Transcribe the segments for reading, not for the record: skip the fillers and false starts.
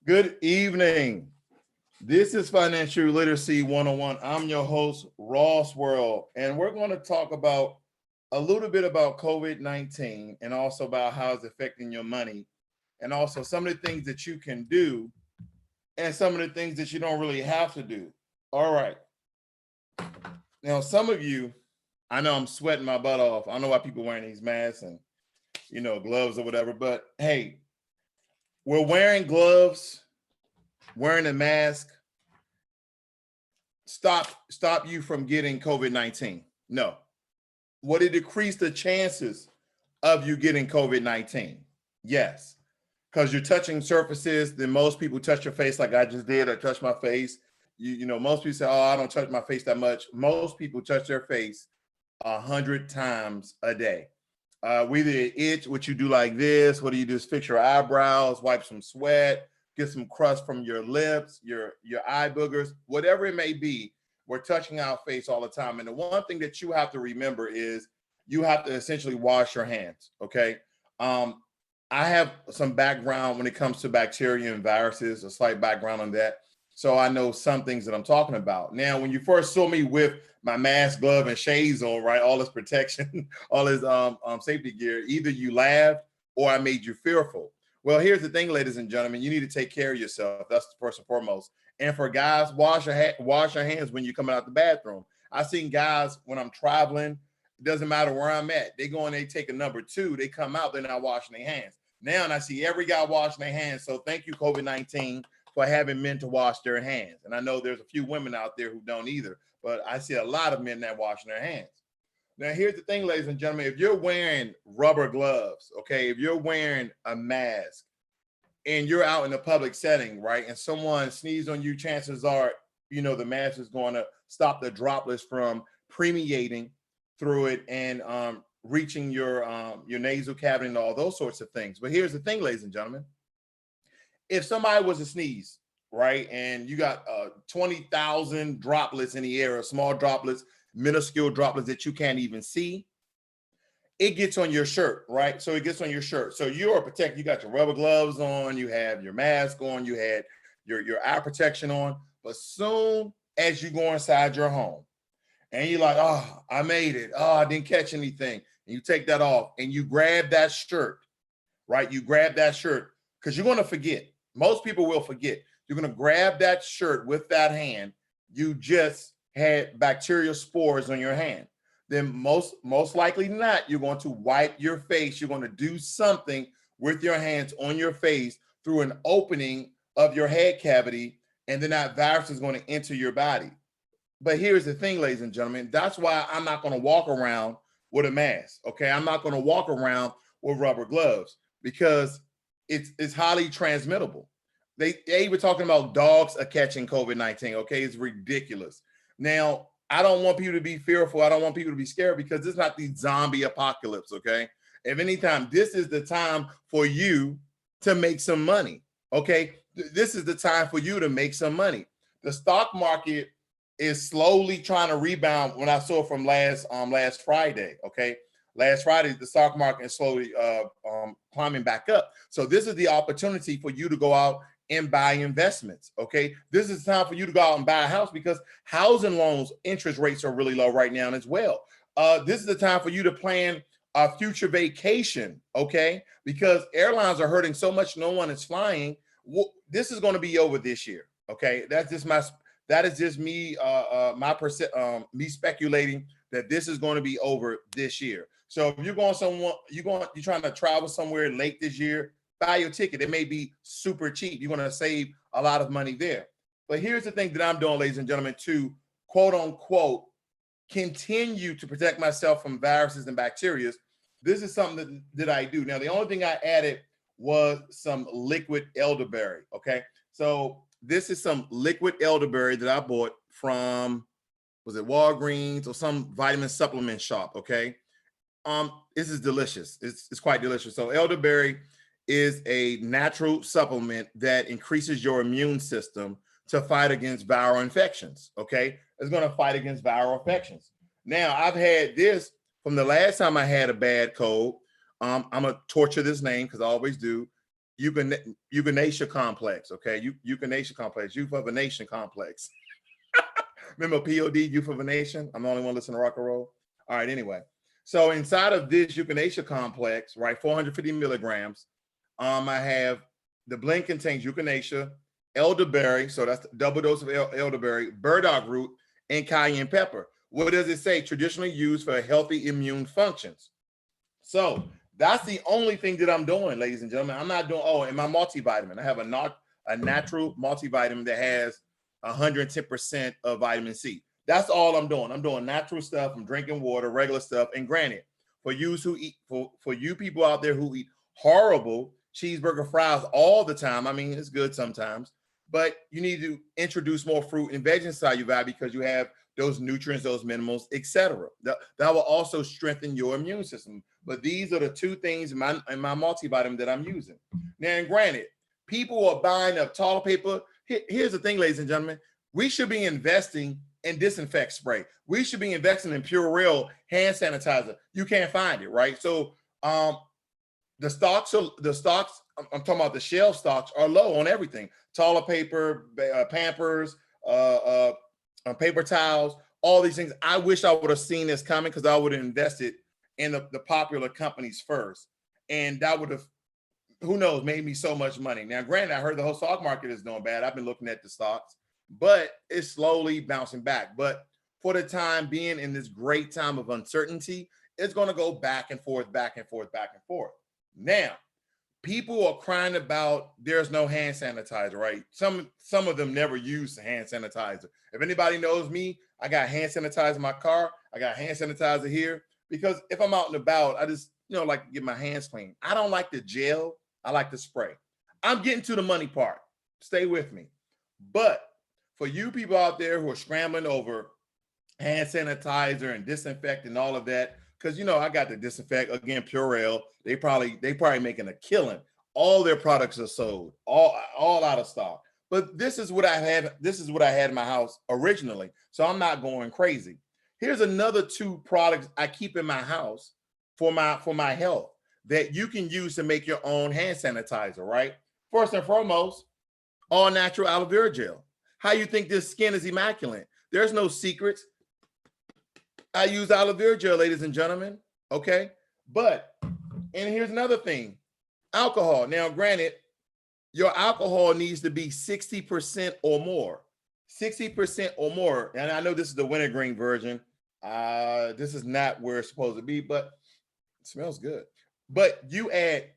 Good evening. This is Financial Literacy 101. I'm your host, Ross World, and we're going to talk about a little bit about COVID-19 and also about how it's affecting your money, and also some of the things that you can do and some of the things that you don't really have to do. All right. Now, some of you, I know I'm sweating my butt off. I don't know why people wearing these masks and, gloves or whatever, but hey, we're wearing gloves, wearing a mask, stop you from getting COVID-19. No. Would it decrease the chances of you getting COVID-19? Yes. Because you're touching surfaces, then most people touch your face like I just did. I touched my face. Most people say, oh, I don't touch my face that much. Most people touch their face 100 times a day. Whether it itch, what you do like this, what do you do is fix your eyebrows, wipe some sweat, get some crust from your lips, your eye boogers, whatever it may be. We're touching our face all the time. And the one thing that you have to remember is you have to essentially wash your hands, okay? I have some background when it comes to bacteria and viruses, a slight background on that. So I know some things that I'm talking about. Now, when you first saw me with my mask, glove, and shades on, right, all this protection, all this safety gear, either you laughed or I made you fearful. Well, here's the thing, ladies and gentlemen, you need to take care of yourself. That's first and foremost. And for guys, wash your hands when you're coming out the bathroom. I've seen guys when I'm traveling, it doesn't matter where I'm at. They go and they take a number 2, they come out, they're not washing their hands. Now, and I see every guy washing their hands. So thank you, COVID-19, for having men to wash their hands. And I know there's a few women out there who don't either, but I see a lot of men that washing their hands. Now, here's the thing, ladies and gentlemen, if you're wearing rubber gloves, okay, if you're wearing a mask and you're out in a public setting, right, and someone sneezes on you, chances are, the mask is going to stop the droplets from permeating through it and reaching your nasal cavity and all those sorts of things. But here's the thing, ladies and gentlemen, if somebody was to sneeze, right, and you got 20,000 droplets in the air, small droplets, minuscule droplets that you can't even see, it gets on your shirt, right? So it gets on your shirt. So you're protected. You got your rubber gloves on, you have your mask on, you had your eye protection on. But soon as you go inside your home and you're like, oh, I made it. Oh, I didn't catch anything. And you take that off and you grab that shirt, right? You grab that shirt because you're going to forget. Most people will forget. You're going to grab that shirt with that hand. You just had bacterial spores on your hand. Then most likely not, you're going to wipe your face. You're going to do something with your hands on your face through an opening of your head cavity, and then that virus is going to enter your body. But here's the thing, ladies and gentlemen, that's why I'm not going to walk around with a mask, okay? I'm not going to walk around with rubber gloves because it's highly transmittable. They were talking about dogs are catching COVID-19, okay? It's ridiculous. Now, I don't want people to be fearful. I don't want people to be scared because it's not the zombie apocalypse, okay? If anytime, this is the time for you to make some money, okay? This is the time for you to make some money. The stock market is slowly trying to rebound. When I saw from last Friday, okay? Last Friday, the stock market is slowly climbing back up. So this is the opportunity for you to go out and buy investments, okay? This is time for you to go out and buy a house because housing loans, interest rates are really low right now as well. This is the time for you to plan a future vacation, okay? Because airlines are hurting so much, no one is flying. This is going to be over this year, okay? That is just me, me speculating that this is going to be over this year. So if you're going you're trying to travel somewhere late this year, buy your ticket. It may be super cheap. You're going to save a lot of money there. But here's the thing that I'm doing, ladies and gentlemen, to quote unquote, continue to protect myself from viruses and bacteria. This is something that I do. Now, the only thing I added was some liquid elderberry. Okay. So this is some liquid elderberry that I bought from, was it Walgreens or some vitamin supplement shop? Okay. This is delicious. It's quite delicious. So elderberry is a natural supplement that increases your immune system to fight against viral infections. Okay. It's going to fight against viral infections. Now, I've had this from the last time I had a bad cold. I'm going to torture this name because I always do. Euthanasia complex. Okay. Euthanasia complex. Youth of a Nation complex. Remember POD, Youth of a Nation? I'm the only one listening to rock and roll. All right. Anyway. So inside of this euthanasia complex, right, 450 milligrams, I have the blend contains euthanasia, elderberry, so that's double dose of elderberry, burdock root, and cayenne pepper. What does it say? Traditionally used for healthy immune functions. So that's the only thing that I'm doing, ladies and gentlemen. I'm not doing, and my multivitamin. I have a natural multivitamin that has 110% of vitamin C. That's all I'm doing. I'm doing natural stuff. I'm drinking water, regular stuff. And granted, for you people out there who eat horrible cheeseburger fries all the time, I mean, it's good sometimes, but you need to introduce more fruit and veg inside your diet because you have those nutrients, those minerals, etc. That will also strengthen your immune system. But these are the two things in my multivitamin that I'm using. Now, and granted, people are buying up toilet paper. Here's the thing, ladies and gentlemen, we should be investing in disinfect spray. We should be investing in Purell hand sanitizer. You can't find it, right? So the stocks, I'm talking about the shelf stocks are low on everything. Toilet paper, Pampers, paper towels, all these things. I wish I would have seen this coming because I would have invested in the popular companies first. And that would have, who knows, made me so much money. Now, granted, I heard the whole stock market is doing bad. I've been looking at the stocks, but it's slowly bouncing back. But for the time being, in this great time of uncertainty, it's going to go back and forth, back and forth, back and forth. Now, people are crying about there's no hand sanitizer, right? Some of them never use hand sanitizer. If anybody knows me, I got hand sanitizer in my car. I got hand sanitizer here because if I'm out and about, I just, like to get my hands clean. I don't like the gel. I like the spray. I'm getting to the money part. Stay with me. But for you people out there who are scrambling over hand sanitizer and disinfect and all of that, because I got the disinfect again, Purell. They probably making a killing. All their products are sold, all out of stock. But this is what I had. This is what I had in my house originally. So I'm not going crazy. Here's another two products I keep in my house for my health that you can use to make your own hand sanitizer, right? First and foremost, all natural aloe vera gel. How you think this skin is immaculate? There's no secrets. I use aloe vera gel, ladies and gentlemen. Okay. But, and here's another thing, alcohol. Now, granted, your alcohol needs to be 60% or more. 60% or more. And I know this is the wintergreen version. This is not where it's supposed to be, but it smells good. But you add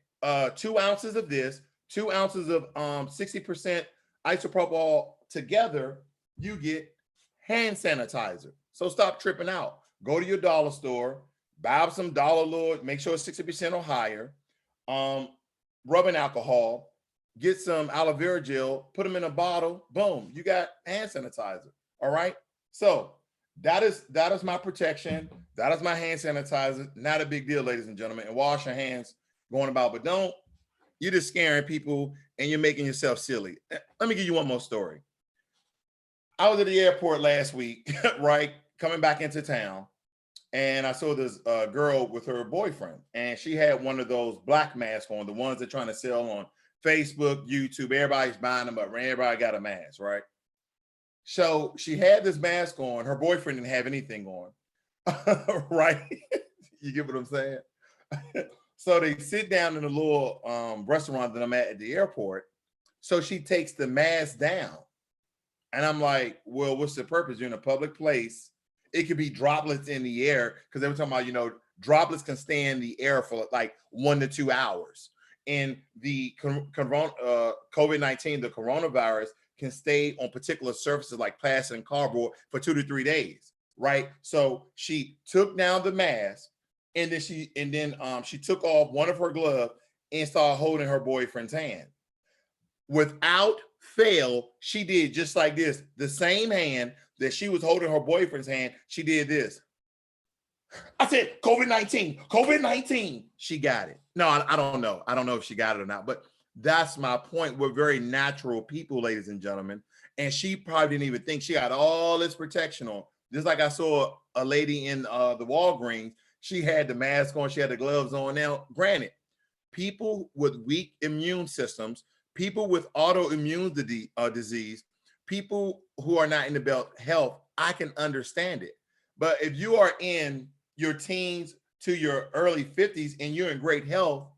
2 ounces of this, 2 ounces of 60% isopropyl together, you get hand sanitizer. So stop tripping out. Go to your dollar store, buy up some Dollar Lord, make sure it's 60% or higher. Rubbing alcohol, get some aloe vera gel, put them in a bottle, boom, you got hand sanitizer. All right. So that is my protection. That is my hand sanitizer. Not a big deal, ladies and gentlemen. And wash your hands going about, but you're just scaring people and you're making yourself silly. Let me give you one more story. I was at the airport last week, right? Coming back into town. And I saw this girl with her boyfriend, and she had one of those black masks on, the ones they're trying to sell on Facebook, YouTube. Everybody's buying them, but everybody got a mask, right? So she had this mask on. Her boyfriend didn't have anything on, right? You get what I'm saying? So they sit down in a little restaurant that I'm at the airport. So she takes the mask down. And I'm like, well, what's the purpose? You're in a public place. It could be droplets in the air because they were talking about, droplets can stay in the air for like 1 to 2 hours. and the COVID-19, the coronavirus, can stay on particular surfaces like plastic and cardboard for 2 to 3 days, right? So she took down the mask, and then she took off one of her gloves and started holding her boyfriend's hand. Without fail, she did just like this. The same hand that she was holding her boyfriend's hand, she did this. I said, COVID-19, COVID-19. She got it. No, I don't know. I don't know if she got it or not, but that's my point. We're very natural people, ladies and gentlemen. And she probably didn't even think she had all this protection on. Just like I saw a lady in the Walgreens, she had the mask on, she had the gloves on. Now, granted, people with weak immune systems, people with autoimmune disease, people who are not in the belt health, I can understand it. But if you are in your teens to your early 50s and you're in great health,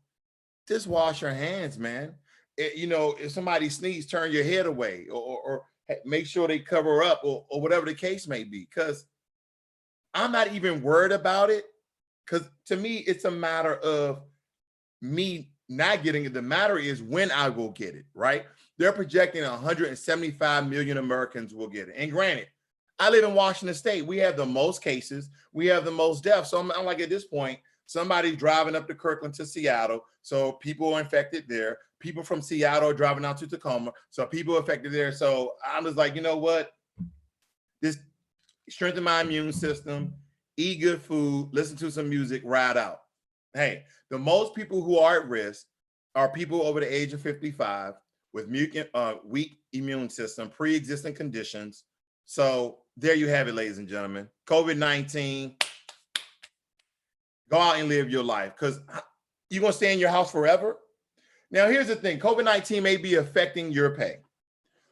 just wash your hands, man. If somebody sneezes, turn your head away, or make sure they cover up, or whatever the case may be. Because I'm not even worried about it. Because to me, it's a matter of me not getting it. The matter is when I will get it, right? They're projecting 175 million Americans will get it. And granted, I live in Washington State. We have the most cases. We have the most deaths. So I'm like, at this point, somebody's driving up to Kirkland to Seattle. So people are infected there. People from Seattle are driving out to Tacoma. So people are affected there. So I'm just like, you know what? Just strengthen my immune system, eat good food, listen to some music, ride out. Hey, the most people who are at risk are people over the age of 55 with weak immune system, pre-existing conditions. So there you have it, ladies and gentlemen. COVID-19, go out and live your life, because you're going to stay in your house forever. Now, here's the thing. COVID-19 may be affecting your pay.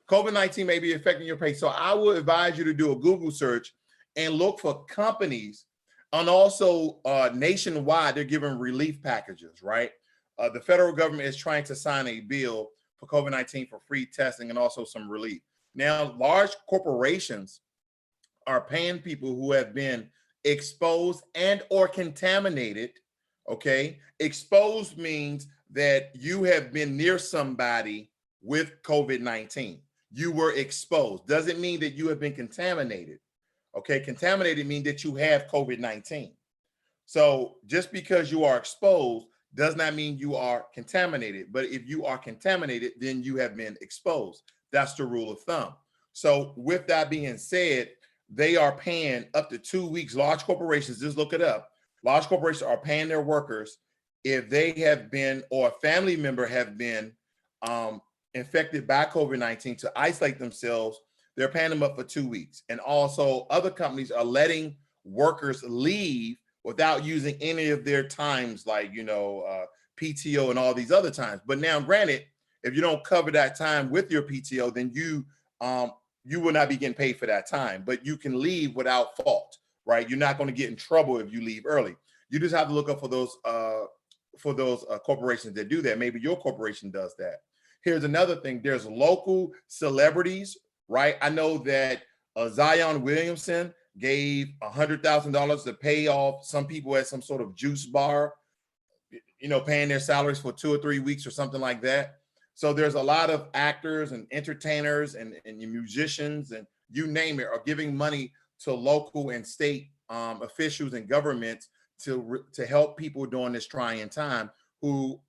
COVID-19 may be affecting your pay. So I would advise you to do a Google search and look for companies. And also nationwide, they're giving relief packages, right? The federal government is trying to sign a bill for COVID-19 for free testing and also some relief. Now, large corporations are paying people who have been exposed and or contaminated, okay? Exposed means that you have been near somebody with COVID-19. You were exposed. Doesn't mean that you have been contaminated, okay? Contaminated means that you have COVID-19. So just because you are exposed does not mean you are contaminated. But if you are contaminated, then you have been exposed. That's the rule of thumb. So with that being said, they are paying up to 2 weeks. Large corporations, just look it up. Large corporations are paying their workers if they have been, or a family member have been infected by COVID-19, to isolate themselves. They're paying them up for 2 weeks. And also other companies are letting workers leave without using any of their times, like, PTO and all these other times. But now, granted, if you don't cover that time with your PTO, then you will not be getting paid for that time, but you can leave without fault, right? You're not going to get in trouble if you leave early. You just have to look up for those corporations that do that. Maybe your corporation does that. Here's another thing. There's local celebrities, right? I know that Zion Williamson gave $100,000 to pay off some people at some sort of juice bar, paying their salaries for 2 or 3 weeks or something like that. So there's a lot of actors and entertainers and musicians and you name it are giving money to local and state officials and governments to help people during this trying time who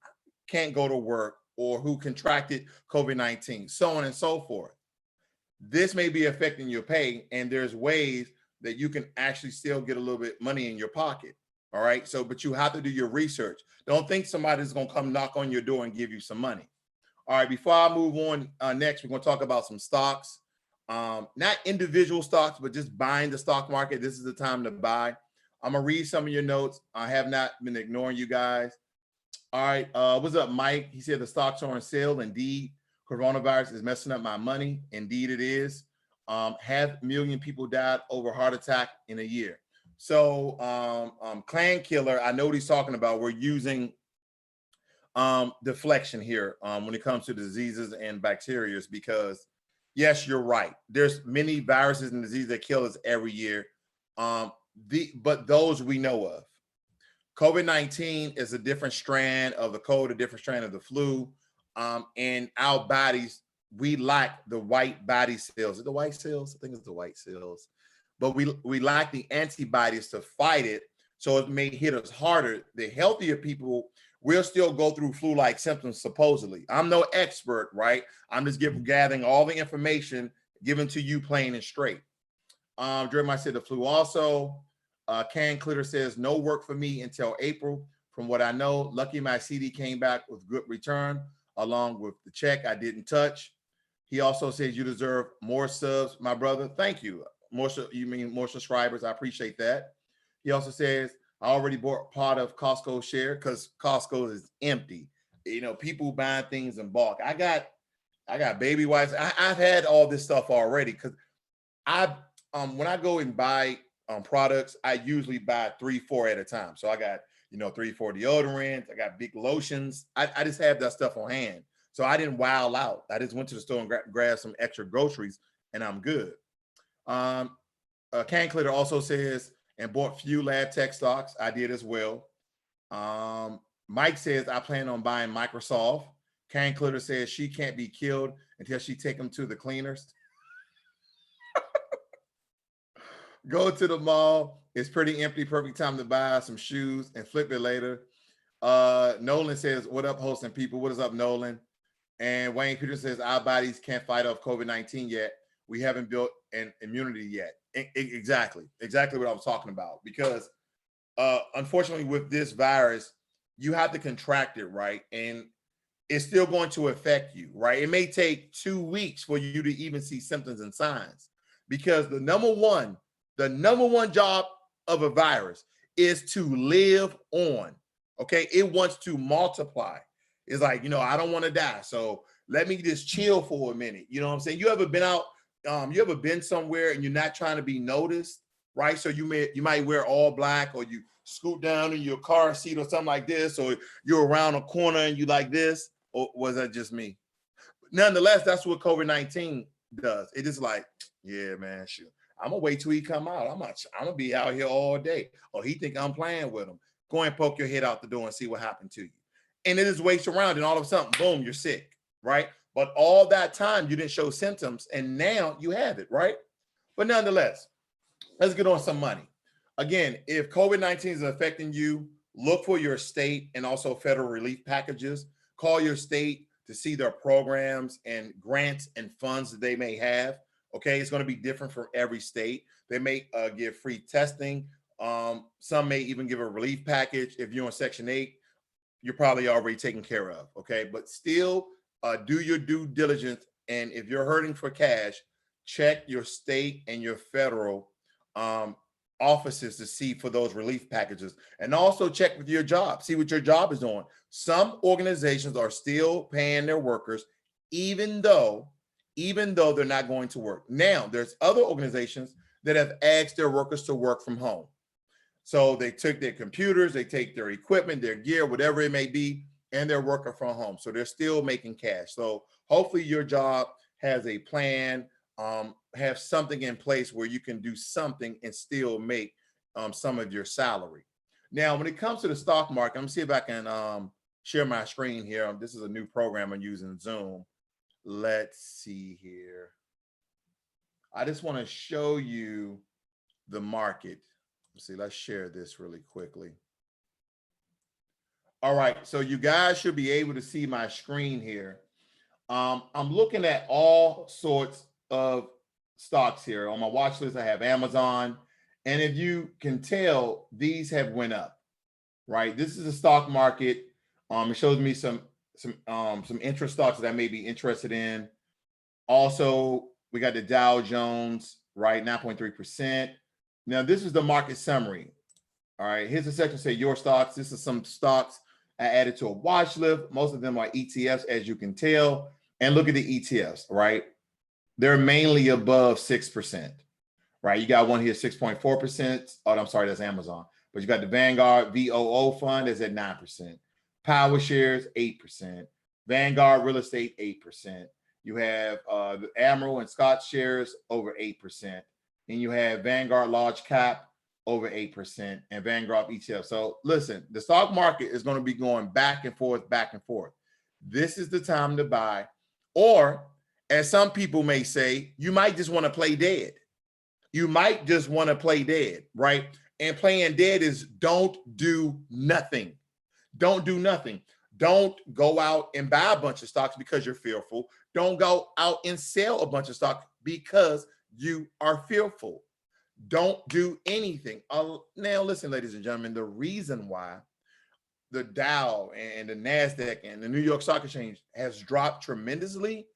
can't go to work or who contracted COVID-19, so on and so forth. This may be affecting your pay, and there's ways that you can actually still get a little bit money in your pocket. All right. So, but you have to do your research. Don't think somebody's going to come knock on your door and give you some money. All right. Before I move on, next, we're going to talk about some stocks, not individual stocks, but just buying the stock market. This is the time to buy. I'm going to read some of your notes. I have not been ignoring you guys. All right. What's up, Mike? He said the stocks are on sale. Indeed, coronavirus is messing up my money. Indeed, it is. 500,000 people died over heart attack in a year. So Clan Killer, I know what he's talking about. We're using deflection here when it comes to diseases and bacteria, because yes, you're right. There's many viruses and diseases that kill us every year. But those we know of. COVID-19 is a different strand of the cold, a different strand of the flu. And our bodies, we lack the white body cells. Is it the white cells? I think it's the white cells. But we lack the antibodies to fight it. So it may hit us harder. The healthier people will still go through flu-like symptoms, supposedly. I'm no expert, right? I'm just gathering all the information given to you plain and straight. Jeremiah said the flu also. Can Clitter says no work for me until April. From what I know, lucky my CD came back with good return along with the check I didn't touch. He also says you deserve more subs, my brother. Thank you. More, you mean more subscribers? I appreciate that. He also says I already bought part of Costco share because Costco is empty. You know, people buying things in bulk. I got baby wipes. I've had all this stuff already because when I go and buy products, I usually buy 3-4 at a time. So I got, 3-4 deodorants. I got big lotions. I just have that stuff on hand. So I didn't wow out. I just went to the store and grabbed some extra groceries and I'm good. Can Clitter also says, and bought few lab tech stocks. I did as well. Mike says, I plan on buying Microsoft. Can Clitter says she can't be killed until she take them to the cleaners. Go to the mall. It's pretty empty. Perfect time to buy some shoes and flip it later. Nolan says, what up, hosting people? What is up, Nolan? And Wayne Peter says, our bodies can't fight off COVID-19 yet. We haven't built an immunity yet. Exactly what I was talking about. Because unfortunately with this virus, you have to contract it, right? And it's still going to affect you, right? It may take 2 weeks for you to even see symptoms and signs because the number one job of a virus is to live on. Okay. It wants to multiply. It's like, I don't want to die. So let me just chill for a minute. You know what I'm saying? You ever been out, you ever been somewhere and you're not trying to be noticed, right? So you might wear all black or you scoot down in your car seat or something like this, or you're around a corner and you like this, or was that just me? Nonetheless, that's what COVID-19 does. It is like, yeah, man, shoot. I'm gonna wait till he come out. I'm gonna be out here all day. Or he think I'm playing with him. Go and poke your head out the door and see what happened to you. And it just waits around, and all of a sudden, boom, you're sick, right? But all that time you didn't show symptoms, and now you have it, right? But nonetheless, let's get on some money. Again, if COVID-19 is affecting you, look for your state and also federal relief packages. Call your state to see their programs and grants and funds that they may have. Okay, it's going to be different for every state. They may give free testing. Some may even give a relief package. If you're on Section 8, you're probably already taken care of. Okay, but still do your due diligence. And if you're hurting for cash, check your state and your federal offices to see for those relief packages. And also check with your job. See what your job is doing. Some organizations are still paying their workers, even though they're not going to work. Now, there's other organizations that have asked their workers to work from home. So they took their computers, they take their equipment, their gear, whatever it may be, and they're working from home. So they're still making cash. So hopefully your job has a plan, have something in place where you can do something and still make some of your salary. Now, when it comes to the stock market, I'm gonna see if I can share my screen here. This is a new program I'm using, Zoom. Let's see here. I just want to show you the market. Let's see, let's share this really quickly. All right, so you guys should be able to see my screen here. I'm looking at all sorts of stocks here. On my watch list, I have Amazon. And if you can tell, these have went up, right? This is the stock market. It shows me some interest stocks that I may be interested in. Also, we got the Dow Jones, right? 9.3%. Now, this is the market summary. All right, here's the section say your stocks. This is some stocks I added to a watch list. Most of them are ETFs, as you can tell. And look at the ETFs, right? They're mainly above 6%, right? You got one here, 6.4%. Oh, I'm sorry, that's Amazon. But you got the Vanguard VOO fund is at 9%. Power shares, 8%. Vanguard real estate, 8%. You have the Admiral and Scott shares over 8%. And you have Vanguard large cap over 8%, and Vanguard ETF. So listen, the stock market is going to be going back and forth, back and forth. This is the time to buy. Or, as some people may say, you might just want to play dead. You might just want to play dead, right? And playing dead is don't do nothing. Don't do nothing. Don't go out and buy a bunch of stocks because you're fearful. Don't go out and sell a bunch of stocks because you are fearful. Don't do anything. Now, listen, ladies and gentlemen, the reason why the Dow and the NASDAQ and the New York Stock Exchange has dropped tremendously,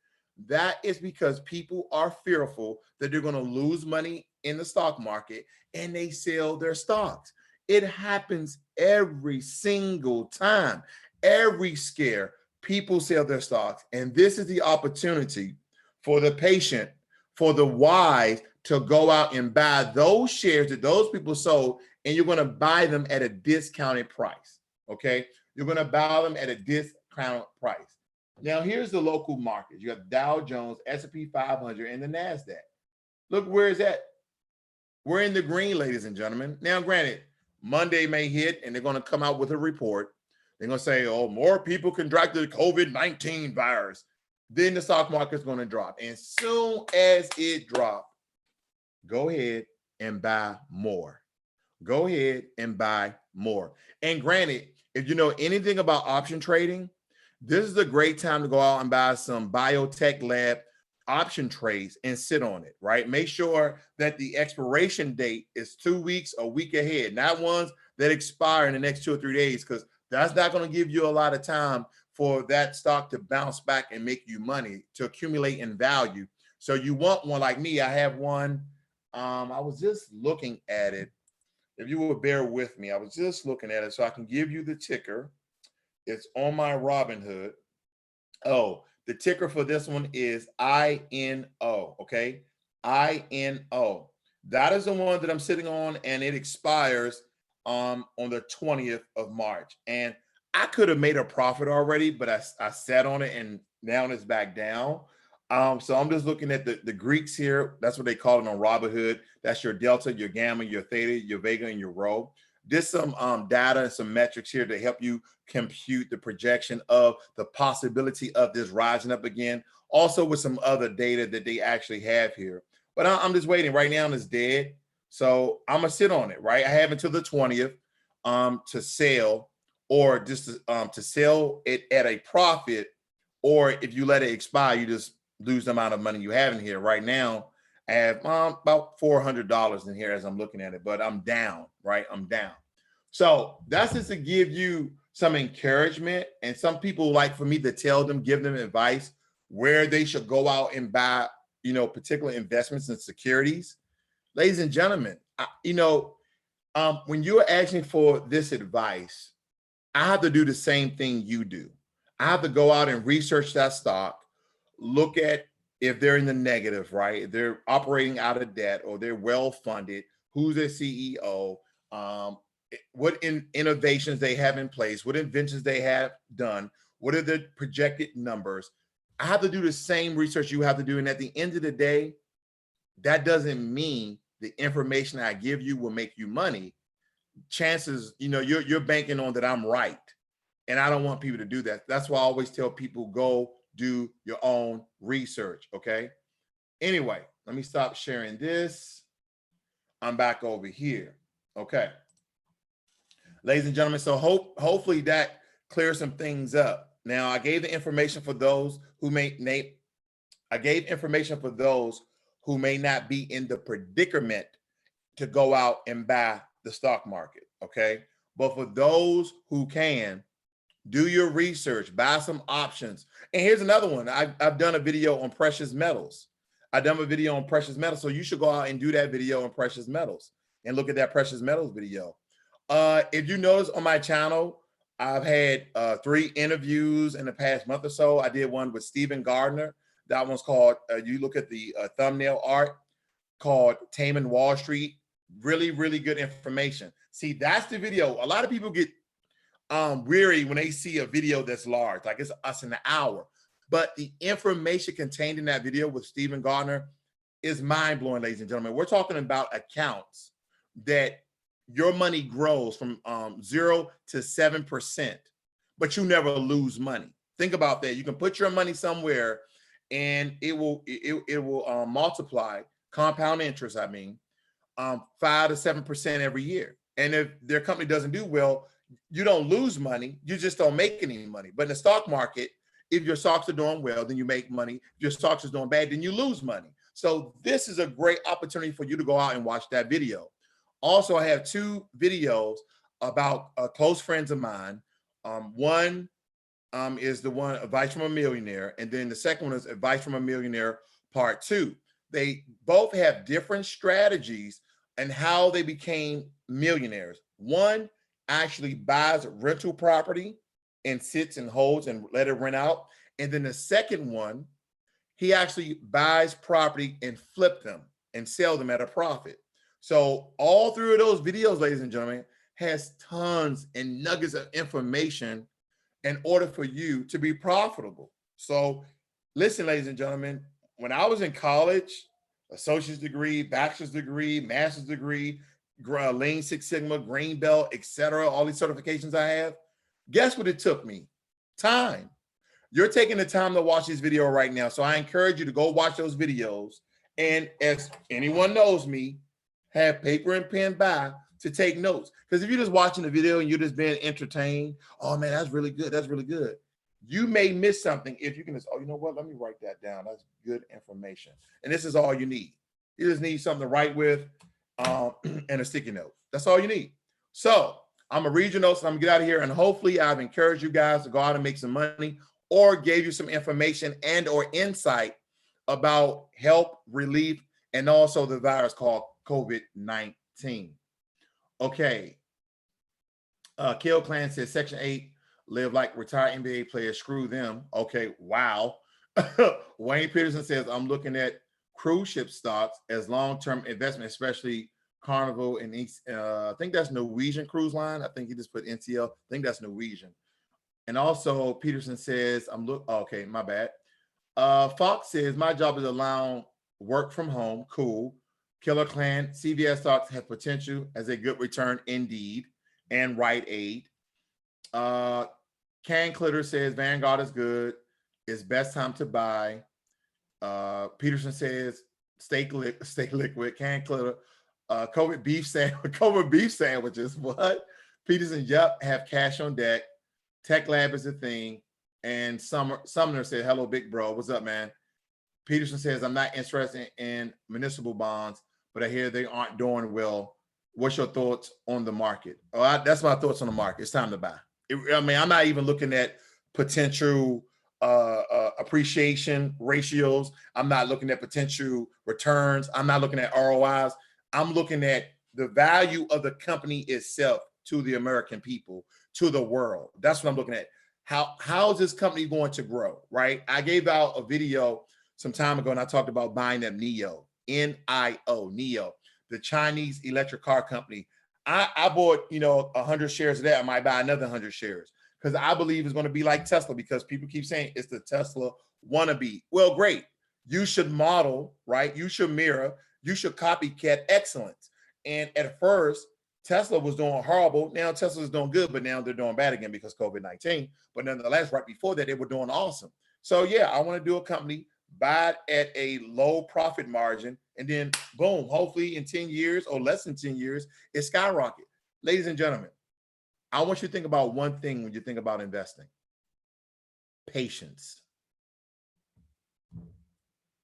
that is because people are fearful that they're going to lose money in the stock market and they sell their stocks. It happens every single time. Every scare, people sell their stocks. And this is the opportunity for the patient, for the wise, to go out and buy those shares that those people sold, and you're going to buy them at a discounted price. Okay, you're going to buy them at a discounted price. Now, here's the local markets. You have Dow Jones, S&P 500, and the NASDAQ. Look, where is that? We're in the green, ladies and gentlemen. Now, granted, Monday may hit, and they're going to come out with a report. They're going to say, oh, more people contracted the COVID-19 virus. Then the stock market's going to drop. And soon as it drops, go ahead and buy more. Go ahead and buy more. And granted, if you know anything about option trading, this is a great time to go out and buy some biotech lab option trades and sit on it, right? Make sure that the expiration date is 2 weeks, a week ahead, not ones that expire in the next 2 or 3 days, because that's not going to give you a lot of time for that stock to bounce back and make you money, to accumulate in value. So you want one like me. I have one. I was just looking at it. If you will bear with me, I was just looking at it so I can give you the ticker. It's on my Robinhood. Oh, the ticker for this one is INO, okay? INO. That is the one that I'm sitting on, and it expires on the 20th of March. And I could have made a profit already, but I sat on it, and now it's back down. So I'm just looking at the Greeks here. That's what they call it on Robinhood. That's your delta, your gamma, your theta, your vega, and your rho. There's some data and some metrics here to help you compute the projection of the possibility of this rising up again. Also with some other data that they actually have here. But I'm just waiting. Right now it's dead. So I'm going to sit on it, right? I have until the 20th to sell, or just to sell it at a profit. Or if you let it expire, you just lose the amount of money you have in here. Right now, I have about $400 in here as I'm looking at it, but I'm down, right? I'm down. So that's just to give you some encouragement. And some people like for me to tell them, give them advice where they should go out and buy, particular investments and securities. Ladies and gentlemen, when you're asking for this advice, I have to do the same thing you do. I have to go out and research that stock, look at if they're in the negative, right? If they're operating out of debt, or they're well-funded, who's their CEO, what innovations they have in place, what inventions they have done, what are the projected numbers. I have to do the same research you have to do. And at the end of the day, that doesn't mean the information I give you will make you money. Chances, you're banking on that I'm right. And I don't want people to do that. That's why I always tell people, go do your own research, okay? Anyway, let me stop sharing this. I'm back over here, okay? Ladies and gentlemen, so hopefully that clears some things up. Now, I gave the information for those who may not be in the predicament to go out and buy the stock market, okay? But for those who can, do your research, buy some options. And here's another one. I've done a video on precious metals. So you should go out and do that video on precious metals and look at that precious metals video. If you notice on my channel, I've had 3 interviews in the past month or so. I did one with Stephen Gardner. That one's called, you look at the thumbnail art, called Taming Wall Street. Really, really good information. See, that's the video. A lot of people get weary when they see a video that's large, like it's us in an hour. But the information contained in that video with Stephen Gardner is mind-blowing, ladies and gentlemen. We're talking about accounts that your money grows from 0 to 7%, but you never lose money. Think about that. You can put your money somewhere and it will multiply, compound interest, I mean, 5 to 7% every year. And if their company doesn't do well, you don't lose money, you just don't make any money. But in the stock market, if your stocks are doing well, then you make money. If your stocks are doing bad, then you lose money. So this is a great opportunity for you to go out and watch that video. Also, I have 2 videos about close friends of mine. One is the one Advice from a Millionaire, and then the second one is Advice from a Millionaire Part 2. They both have different strategies and how they became millionaires. One actually buys rental property and sits and holds and let it rent out. And then the second one, he actually buys property and flip them and sell them at a profit. So all 3 of those videos, ladies and gentlemen, has tons and nuggets of information in order for you to be profitable. So listen, ladies and gentlemen, when I was in college, associate's degree, bachelor's degree, master's degree, Lean Six Sigma, Green Belt, etc., all these certifications I have, guess what it took me? Time. You're taking the time to watch this video right now. So I encourage you to go watch those videos. And as anyone knows me, have paper and pen by to take notes. Because if you're just watching the video and you're just being entertained, oh man, that's really good. That's really good. You may miss something if you can just, oh, you know what? Let me write that down. That's good information. And this is all you need. You just need something to write with and a sticky note. That's all you need. So I'm gonna read your notes and I'm gonna get out of here. And hopefully I've encouraged you guys to go out and make some money or gave you some information and or insight about help, relief, and also the virus called COVID-19. Okay. Kill Clan says Section 8, live like retired NBA players, screw them. Okay, wow. Wayne Peterson says, I'm looking at cruise ship stocks as long-term investment, especially Carnival and I think that's Norwegian cruise line. I think he just put NCL. I think that's Norwegian. And also Peterson says, okay, my bad. Fox says, my job is allowing work from home. Cool. Killer Clan, CVS stocks have potential as a good return indeed. And Rite Aid. Can Clitter says Vanguard is good. It's best time to buy. Peterson says stay liquid. Can Clitter. COVID beef sandwiches. What? Peterson, yep, have cash on deck. Tech Lab is a thing. And Sumner said, hello, big bro. What's up, man? Peterson says, I'm not interested in municipal bonds, but I hear they aren't doing well. What's your thoughts on the market? That's my thoughts on the market. It's time to buy. I'm not even looking at potential appreciation ratios. I'm not looking at potential returns. I'm not looking at ROIs. I'm looking at the value of the company itself to the American people, to the world. That's what I'm looking at. How is this company going to grow, right? I gave out a video some time ago and I talked about buying them NIO, NIO, the Chinese electric car company. I bought, 100 shares of that. I might buy another 100 shares because I believe it's going to be like Tesla because people keep saying it's the Tesla wannabe. Well, great. You should model, right? You should mirror, you should copycat excellence. And at first, Tesla was doing horrible. Now Tesla is doing good, but now they're doing bad again because COVID-19. But nonetheless, right before that, they were doing awesome. So yeah, I want to do a company, buy it at a low profit margin, and then boom, hopefully in 10 years or less than 10 years, it skyrocket. Ladies and gentlemen, I want you to think about one thing when you think about investing. Patience.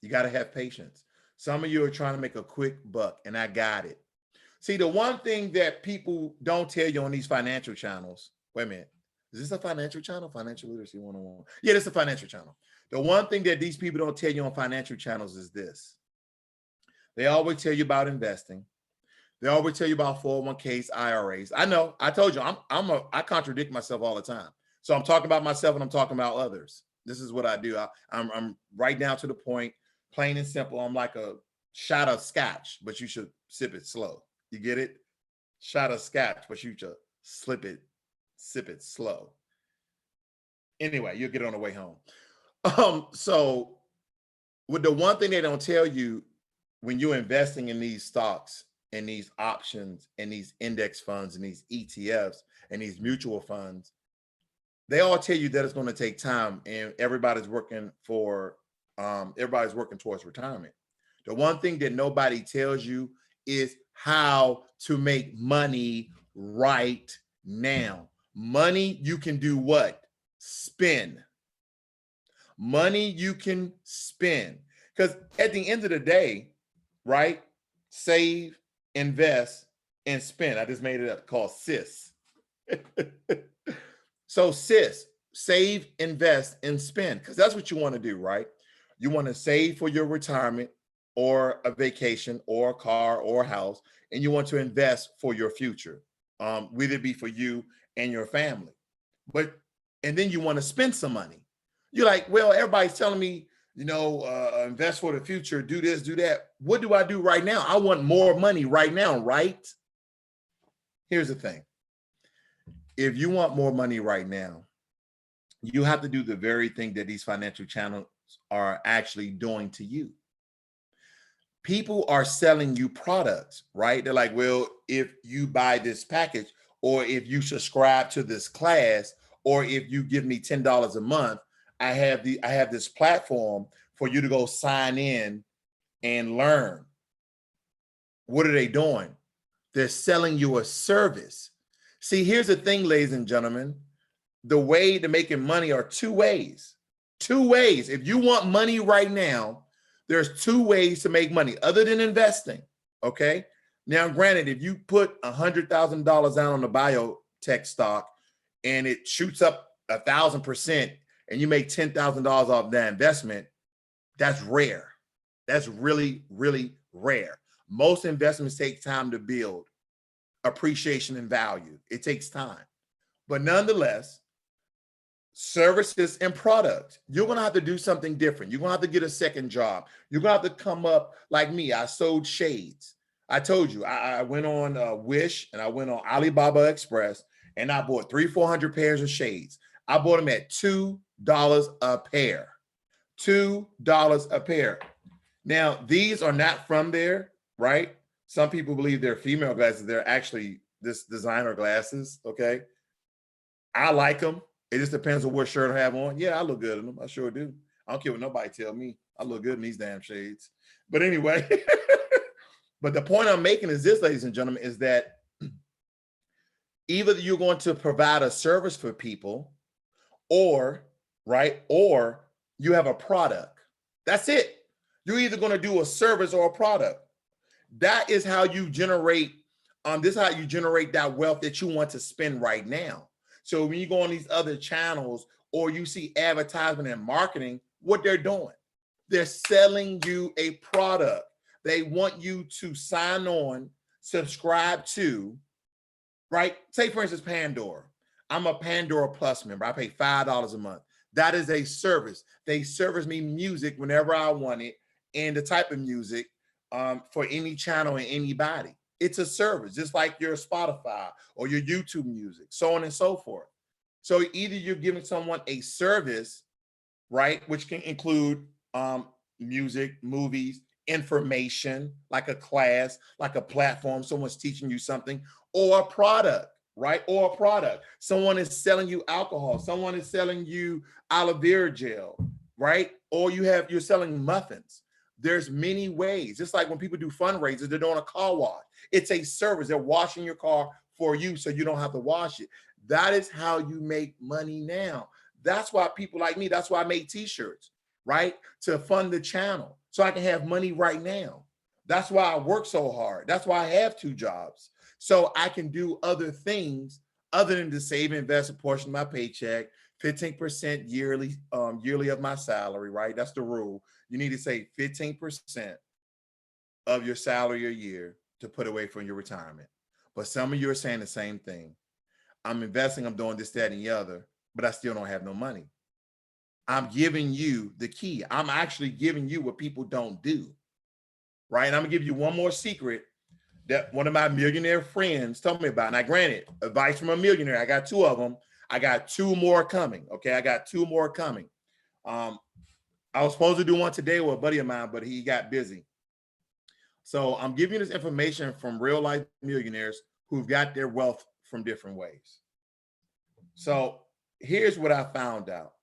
You got to have patience. Some of you are trying to make a quick buck, and I got it. See, the one thing that people don't tell you on these financial channels, wait a minute, is this a financial channel? Financial Literacy 101. Yeah, this is a financial channel. The one thing that these people don't tell you on financial channels is this. They always tell you about investing. They always tell you about 401ks, IRAs. I know, I told you, I contradict myself all the time. So I'm talking about myself and I'm talking about others. This is what I do. I'm right down to the point, plain and simple. I'm like a shot of scotch, but you should sip it slow. You get it? Shot of scotch, but you should sip it slow. Anyway, you'll get it on the way home. So with the one thing they don't tell you when you're investing in these stocks and these options and these index funds and these ETFs and these mutual funds, they all tell you that it's going to take time, and everybody's working towards retirement. The one thing that nobody tells you is how to make money right now. Money you can do what? Spend. Money you can spend. Because at the end of the day, right? Save, invest, and spend. I just made it up, called SIS. So SIS, save, invest, and spend, because that's what you want to do, right? You want to save for your retirement or a vacation or a car or a house, and you want to invest for your future, whether it be for you and your family. And then you want to spend some money. You're like, well, everybody's telling me, invest for the future, do this, do that. What do I do right now? I want more money right now, right? Here's the thing. If you want more money right now, you have to do the very thing that these financial channels are actually doing to you. People are selling you products, right? They're like, well, if you buy this package, or if you subscribe to this class, or if you give me $10 a month, I have this platform for you to go sign in and learn. What are they doing? They're selling you a service. See, here's the thing, ladies and gentlemen. The way to making money are two ways. Two ways. If you want money right now, there's two ways to make money other than investing, okay? Now, granted, if you put $100,000 down on the biotech stock and it shoots up 1,000% and you make $10,000 off that investment, that's rare. That's really, really rare. Most investments take time to build appreciation and value. It takes time. But nonetheless, services and products, you're going to have to do something different. You're going to have to get a second job. You're going to have to come up like me. I sold shades. I told you, I went on Wish and I went on Alibaba Express and I bought 300-400 pairs of shades. I bought them at $2 a pair. $2 a pair. Now, these are not from there, right? Some people believe they're female glasses. They're actually this designer glasses, okay? I like them. It just depends on what shirt I have on. Yeah, I look good in them. I sure do. I don't care what nobody tell me. I look good in these damn shades. But anyway, but the point I'm making is this, ladies and gentlemen, is that either you're going to provide a service for people or you have a product. That's it. You're either going to do a service or a product. That is how you generate, this is how you generate that wealth that you want to spend right now. So when you go on these other channels or you see advertisement and marketing, what they're doing, they're selling you a product. They want you to sign on, subscribe to, right? Say, for instance, Pandora. I'm a Pandora Plus member. I pay $5 a month. That is a service. They service me music whenever I want it and the type of music for any channel and anybody. It's a service, just like your Spotify or your YouTube music, so on and so forth. So either you're giving someone a service, right, which can include music, movies, information, like a class, like a platform, someone's teaching you something, or a product, right? Or a product. Someone is selling you alcohol. Someone is selling you aloe vera gel, right? Or you're selling muffins. There's many ways. Just like when people do fundraisers, they're doing a car wash. It's a service. They're washing your car for you so you don't have to wash it. That is how you make money now. That's why people like me, that's why I make t-shirts, right? To fund the channel so I can have money right now. That's why I work so hard. That's why I have 2 jobs. So I can do other things other than to save and invest a portion of my paycheck, 15% yearly of my salary, right? That's the rule. You need to save 15% of your salary a year to put away from your retirement. But some of you are saying the same thing. I'm investing, I'm doing this, that, and the other, but I still don't have no money. I'm giving you the key. I'm actually giving you what people don't do, right? And I'm gonna give you one more secret that one of my millionaire friends told me about. Now, granted, advice from a millionaire, I got 2 of them. I got 2 more coming, okay? I got 2 more coming. I was supposed to do one today with a buddy of mine, but he got busy. So I'm giving you this information from real life millionaires who've got their wealth from different ways. So here's what I found out.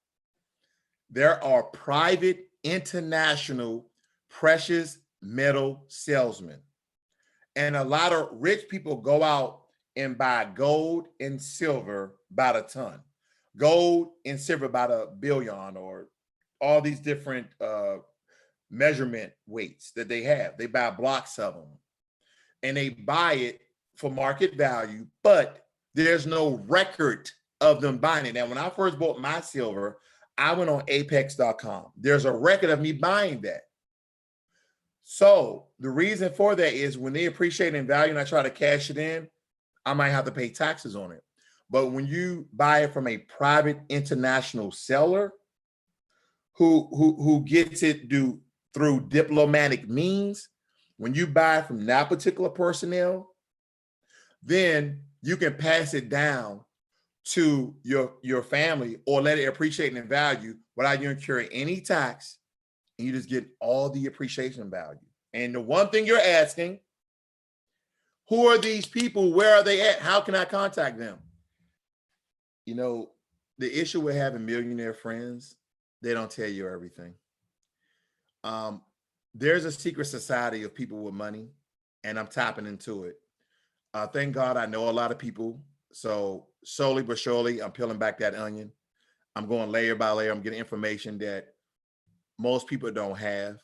There are private international precious metal salesmen. And a lot of rich people go out and buy gold and silver by the ton, gold and silver by the billion, or all these different measurement weights that they have. They buy blocks of them and they buy it for market value, but there's no record of them buying it. Now, when I first bought my silver, I went on apex.com. There's a record of me buying that. So the reason for that is when they appreciate in value and I try to cash it in, I might have to pay taxes on it. But when you buy it from a private international seller who gets it through diplomatic means, when you buy from that particular personnel, then you can pass it down to your family or let it appreciate in value without you incurring any tax, and you just get all the appreciation value. And the one thing you're asking, who are these people? Where are they at? How can I contact them? You know, the issue with having millionaire friends, they don't tell you everything. There's a secret society of people with money, and I'm tapping into it. Thank God I know a lot of people. So slowly but surely, I'm peeling back that onion. I'm going layer by layer. I'm getting information that most people don't have.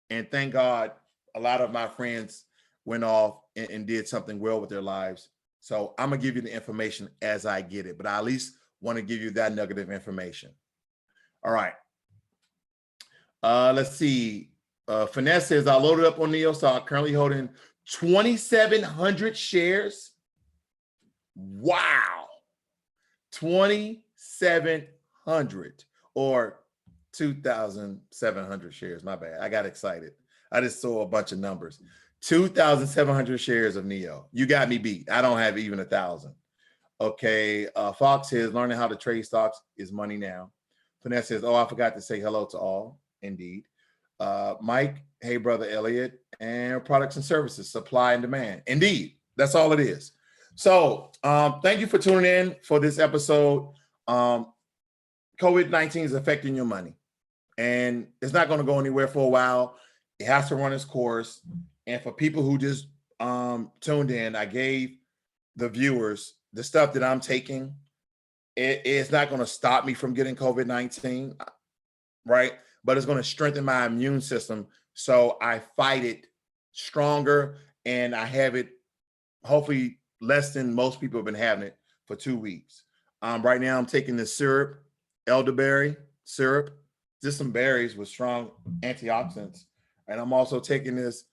And thank God a lot of my friends went off and did something well with their lives. So I'm going to give you the information as I get it, but I at least want to give you that nugget of information. All right. Let's see. Finesse says, I loaded up on Neo stock, currently holding 2,700 shares. Wow. 2,700 or 2,700 shares. My bad. I got excited. I just saw a bunch of numbers. 2,700 shares of Neo. You got me beat. I don't have even 1,000. Okay. Fox says, learning how to trade stocks is money now. Finesse says, oh, I forgot to say hello to all. Indeed. Mike, hey, brother Elliot, and products and services, supply and demand. Indeed. That's all it is. So thank you for tuning in for this episode. COVID-19 is affecting your money, and it's not going to go anywhere for a while. It has to run its course. And for people who just tuned in, I gave the viewers the stuff that I'm taking. It's not going to stop me from getting COVID-19, right? But it's going to strengthen my immune system so I fight it stronger, and I have it hopefully less than most people have been having it for 2 weeks. Right now I'm taking this syrup, elderberry syrup, just some berries with strong antioxidants. And I'm also taking this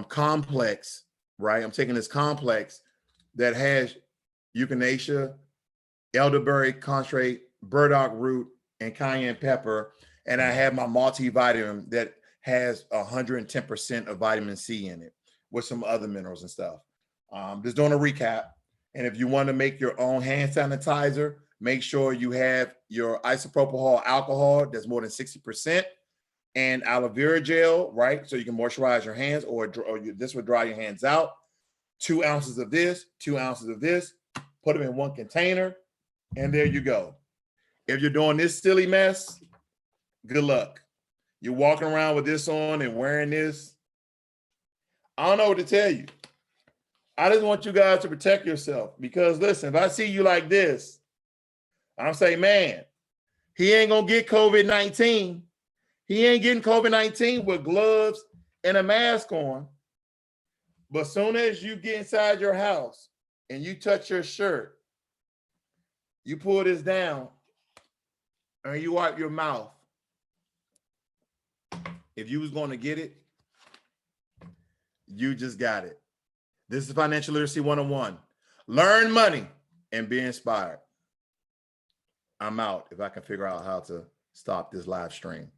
complex, right? I'm taking this complex that has echinacea, elderberry concentrate, burdock root, and cayenne pepper. And I have my multivitamin that has 110% of vitamin C in it with some other minerals and stuff. Just doing a recap. And if you want to make your own hand sanitizer, make sure you have your isopropyl alcohol that's more than 60% and aloe vera gel, right? So you can moisturize your hands, or this would dry your hands out. 2 ounces of this, 2 ounces of this, put them in one container, and there you go. If you're doing this silly mess, good luck. You're walking around with this on and wearing this. I don't know what to tell you. I just want you guys to protect yourself, because listen, if I see you like this, I'm saying, man, he ain't going to get COVID-19. He ain't getting COVID-19 with gloves and a mask on. But soon as you get inside your house and you touch your shirt, you pull this down and you wipe your mouth. If you was going to get it, you just got it. This is Financial Literacy 101. Learn money and be inspired. I'm out if I can figure out how to stop this live stream.